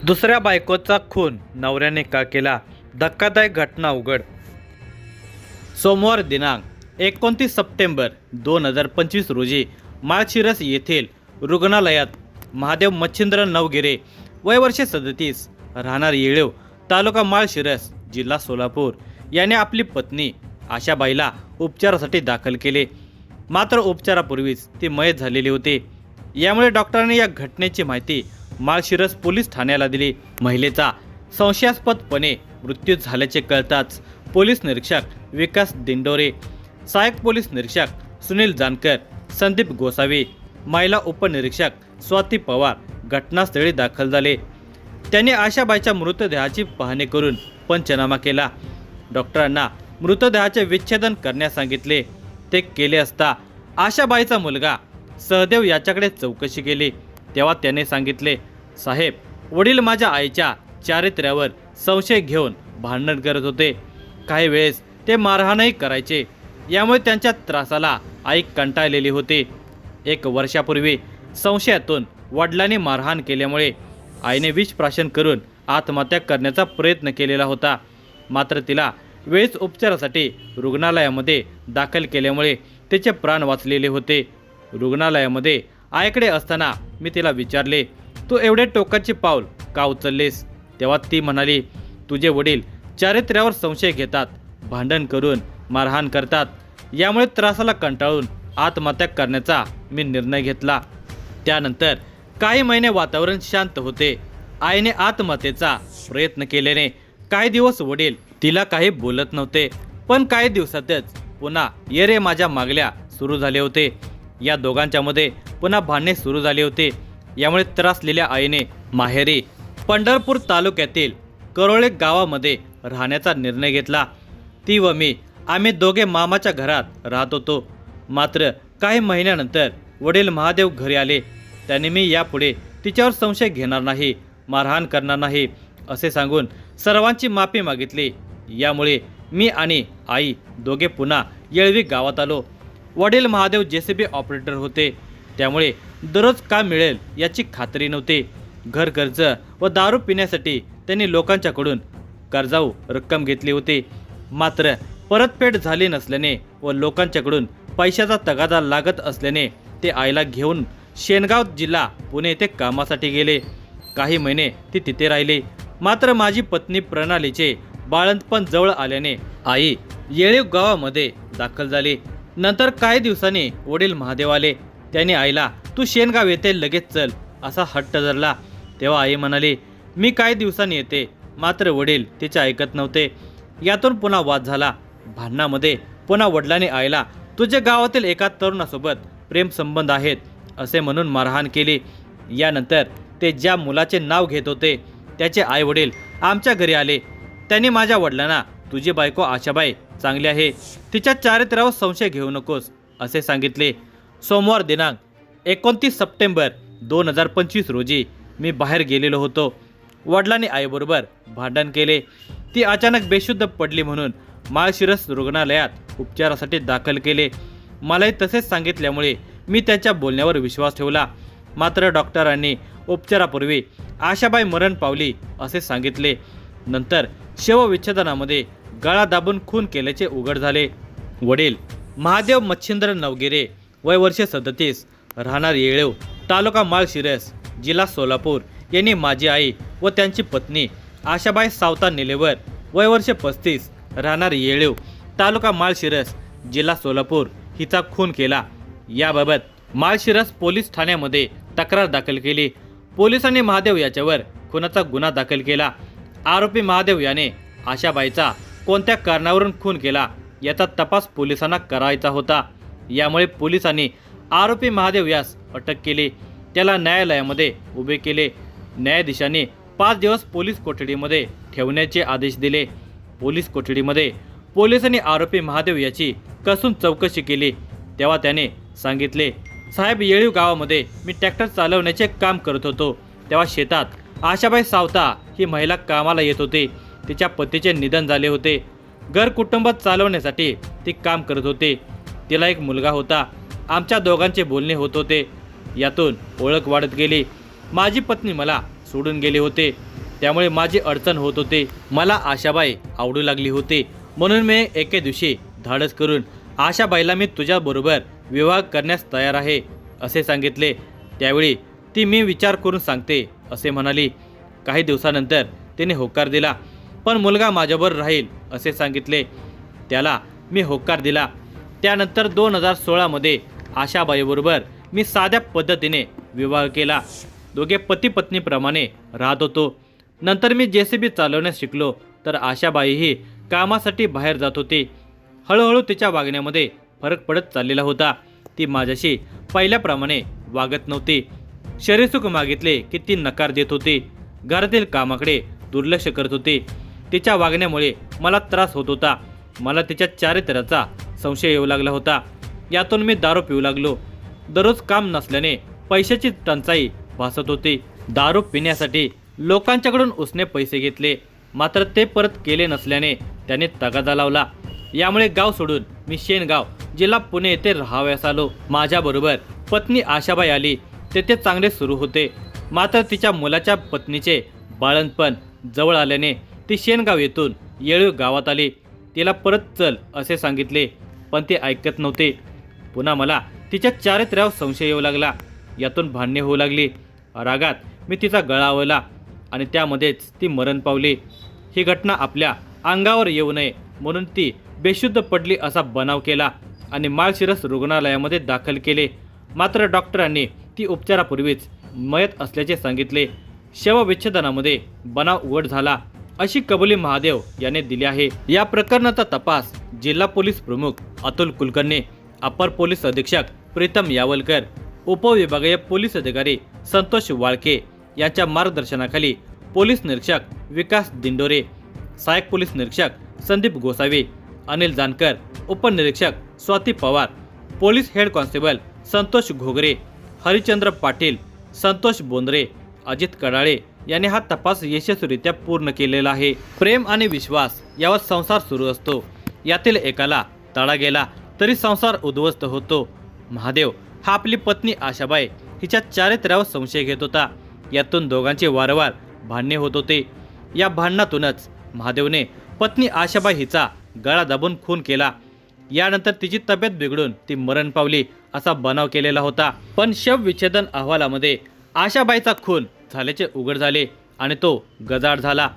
दुसऱ्या बायकोचा खून नवऱ्याने का केला? धक्कादायक घटना उघड. सोमवार दिनांक 29 सप्टेंबर 2025 रोजी माळशिरस येथील रुग्णालयात महादेव मच्छिंद्र नवगिरे वय वर्षे 37 राहणार येळेव तालुका माळशिरस जिल्हा सोलापूर याने आपली पत्नी आशाबाईला उपचारासाठी दाखल केले. मात्र उपचारापूर्वीच ती मयत झालेली होती. यामुळे डॉक्टरांनी या घटनेची माहिती माळशिरस पोलीस ठाण्याला दिली. महिलेचा संशयास्पदपणे मृत्यू झाल्याचे कळताच पोलीस निरीक्षक विकास दिंडोरे, सहाय्यक पोलीस निरीक्षक सुनील जानकर, संदीप गोसावी, महिला उपनिरीक्षक स्वाती पवार घटनास्थळी दाखल झाले. त्यांनी आशाबाईच्या मृतदेहाची पाहणी करून पंचनामा केला. डॉक्टरांना मृतदेहाचे विच्छेदन करण्यास सांगितले. ते केले असता आशाबाईचा मुलगा सहदेव याच्याकडे चौकशी केली. तेव्हा त्याने सांगितले, साहेब, वडील माझ्या आईच्या चारित्र्यावर संशय घेऊन भांडण करत होते. काही वेळेस ते मारहाणही करायचे. यामुळे त्यांच्या त्रासाला आई कंटाळलेली होती. 1 वर्षापूर्वी संशयातून वडिलांनी मारहाण केल्यामुळे आईने विषप्राशन करून आत्महत्या करण्याचा प्रयत्न केलेला होता. मात्र तिला वेळीच उपचारासाठी रुग्णालयामध्ये दाखल केल्यामुळे तिचे प्राण वाचलेले होते. रुग्णालयामध्ये आईकडे असताना मी तिला विचारले, तू एवढे टोकाचे पाऊल का उचललेस? तेव्हा ती म्हणाली, तुझे वडील चारित्र्यावर संशय घेतात, भांडण करून मारहाण करतात. यामुळे त्रासाला कंटाळून आत्महत्या करण्याचा मी निर्णय घेतला. त्यानंतर काही महिने वातावरण शांत होते. आईने आत्महत्येचा प्रयत्न केल्याने काही दिवस वडील तिला काही बोलत नव्हते. पण काही दिवसातच पुन्हा ये रे माझ्या मागल्या सुरू झाले होते. या दोघांच्या मध्ये पुन्हा भांडणे सुरू झाले होते. यामुळे त्रासलेल्या आईने माहेरी पंढरपूर तालुक्यातील करोळे गावामध्ये राहण्याचा निर्णय घेतला. ती व मी आम्ही दोघे मामाच्या घरात राहत होतो. मात्र काही महिन्यानंतर वडील महादेव घरी आले. त्यांनी मी यापुढे तिच्यावर संशय घेणार नाही, मारहाण करणार नाही असे सांगून सर्वांची माफी मागितली. यामुळे मी आणि आई दोघे पुन्हा येळवी गावात आलो. वडील महादेव JCB ऑपरेटर होते. त्यामुळे दररोज काम मिळेल याची खात्री नव्हती. घर कर्ज व दारू पिण्यासाठी त्यांनी लोकांच्याकडून कर्जाऊ रक्कम घेतली होती. मात्र परतफेड झाली नसल्याने व लोकांच्याकडून पैशाचा तगादा लागत असल्याने ते आईला घेऊन शेनगाव जिल्हा पुणे येथे कामासाठी गेले. काही महिने ती तिथे राहिली. मात्र माझी पत्नी प्रणालीचे बाळंतपण जवळ आल्याने आई येळीव गावामध्ये दाखल झाली. नंतर काही दिवसांनी वडील महादेव आले. त्यांनी आईला तू शेनगाव येथे लगेच चल असा हट्ट धरला. तेव्हा आई म्हणाली, मी काही दिवसांनी येते. मात्र वडील तिचे ऐकत नव्हते. यातून पुन्हा वाद झाला. भांडणामध्ये पुन्हा वडिलांनी आईला तुझ्या गावातील एका तरुणासोबत प्रेम संबंध आहेत असे म्हणून मारहाण केली. यानंतर ते ज्या मुलाचे नाव घेत होते त्याचे आई वडील आमच्या घरी आले. त्यांनी माझ्या वडिलांना तुझी बायको आशाबाई चांगली आहे, तिच्या चारित्र्यावर संशय घेऊ नकोस असे सांगितले. सोमवार दिनांक 29 सप्टेंबर 2025 रोजी मी बाहेर गेलेलो होतो. वडिलांनी आईबरोबर भांडण केले. ती अचानक बेशुद्ध पडली म्हणून माळशिरस रुग्णालयात उपचारासाठी दाखल केले. मलाही तसेच सांगितल्यामुळे मी त्याच्या बोलण्यावर विश्वास ठेवला. मात्र डॉक्टरांनी उपचारापूर्वी आशाबाई मरण पावली असे सांगितले. नंतर शवविच्छेदनामध्ये गळा दाबून खून केल्याचे उघड झाले. वडील महादेव मच्छिंद्र नवगिरे वय वर्षे 37 राहणार येळेव तालुका माळशिरस जिल्हा सोलापूर यांनी माझी आई व त्यांची पत्नी आशाबाई सावता निलेवर वय वर्षे 35 राहणार येळेव तालुका माळशिरस जिल्हा सोलापूर हिचा खून केला. याबाबत माळशिरस पोलीस ठाण्यामध्ये तक्रार दाखल केली. पोलिसांनी महादेव याच्यावर खुनाचा गुन्हा दाखल केला. आरोपी महादेव याने आशाबाईचा कोणत्या कारणावरून खून केला याचा तपास पोलिसांना करायचा होता. यामुळे पोलिसांनी आरोपी महादेव यास अटक केली. त्याला न्यायालयामध्ये उभे केले. न्यायाधीशांनी 5 दिवस पोलीस कोठडीमध्ये ठेवण्याचे आदेश दिले. पोलीस कोठडीमध्ये पोलिसांनी आरोपी महादेव याची कसून चौकशी केली. तेव्हा त्याने सांगितले, साहेब, येळीव गावामध्ये मी ट्रॅक्टर चालवण्याचे काम करत होतो. तेव्हा शेतात आशाबाई सावता ही महिला कामाला येत होती. तिच्या पतीचे निधन झाले होते. घर कुटुंब चालवण्यासाठी ती काम करत होते. तिला एक मुलगा होता. आमच्या दोघांचे बोलणे होत होते. यातून ओळख वाढत गेली. माझी पत्नी मला सोडून गेले होते. त्यामुळे माझी अडचण होत होती. मला आशाबाई आवडू लागली होती, म्हणून मी एके दिवशी धाडस करून आशाबाईला मी तुझ्याबरोबर विवाह करण्यास तयार आहे असे सांगितले. त्यावेळी ती मी विचार करून सांगते असे म्हणाली. काही दिवसानंतर तिने होकार दिला, पण मुलगा माझ्याबरोबर राहील असे सांगितले. त्याला मी होकार दिला. त्यानंतर 2016 आशाबाईबरोबर मी साध्या पद्धतीने विवाह केला. दोघे पती पत्नीप्रमाणे राहत होतो. नंतर मी JCB चालवण्यास शिकलो, तर आशाबाईही कामासाठी बाहेर जात होती. हळूहळू तिच्या वागण्यामध्ये फरक पडत चाललेला होता. ती माझ्याशी पहिल्याप्रमाणे वागत नव्हती. शरीरसुख मागितले की ती नकार देत होती. घरातील कामाकडे दुर्लक्ष करत होती. तिच्या वागण्यामुळे मला त्रास होत होता. मला तिच्या चारित्र्याचा संशय येऊ लागला होता. यातून मी दारू पिऊ लागलो. दररोज काम नसल्याने पैशाची टंचाई भासत होती. दारू पिण्यासाठी लोकांच्याकडून उसने पैसे घेतले, मात्र ते परत केले नसल्याने त्याने तगादा लावला. यामुळे गाव सोडून मी शेनगाव, जिल्हा पुणे येथे राहावयास आलो. माझ्याबरोबर पत्नी आशाबाई आली. तेथे चांगले सुरू होते, मात्र तिच्या मुलाच्या पत्नीचे बाळंतपण जवळ आल्याने ती शेनगाव येथून येळूर गावात आली. तिला परत चल असे सांगितले, पण ती ऐकत नव्हते. पुन्हा मला तिच्या चारित्र्यावर संशय येऊ लागला. यातून भांडणे होऊ लागली. रागात मी तिचा गळा आवळला आणि त्यामध्येच ती मरण पावली. ही घटना आपल्या अंगावर येऊ नये म्हणून ती बेशुद्ध पडली असा बनाव केला आणि माळशिरस रुग्णालयामध्ये दाखल केले. मात्र डॉक्टरांनी ती उपचारापूर्वीच मयत असल्याचे सांगितले. शवविच्छेदनामध्ये बनाव उघड झाला अशी कबुली महादेव याने दिली आहे. या प्रकरणाचा तपास जिल्हा पोलीस प्रमुख अतुल कुलकर्णी, अपर पोलीस अधीक्षक प्रीतम यावलकर, उपविभागीय पोलीस अधिकारी संतोष वाळके यांच्या मार्गदर्शनाखाली पोलीस निरीक्षक विकास दिंडोरे, सहाय्यक पोलीस निरीक्षक संदीप गोसावी, अनिल जानकर, उपनिरीक्षक Swati Pawar, police head constable Santosh Ghogre, Harichandra Patil, Santosh Bondre, Ajit Kadale यांनी हा तपास यशस्वीरित्या पूर्ण केलेला आहे. प्रेम आणि विश्वास यावर संसार सुरू असतो. यातील एकाला तडा गेला तरी संसार उद्ध्वस्त होतो. महादेव हा आपली पत्नी आशाबाई हिच्या चारित्र्यावर संशय घेत होता. यातून दोघांचे वारंवार भांडणे होत होते. या भांडणातूनच महादेवने पत्नी आशाबाई हिचा गळा दाबून खून केला. यानंतर तिची तब्येत बिघडून ती मरण पावली असा बनाव केलेला होता. पण शवविच्छेदन अहवालामध्ये आशाबाईचा खून झाल्याचे उघड झाले आणि तो गजाआड झाला.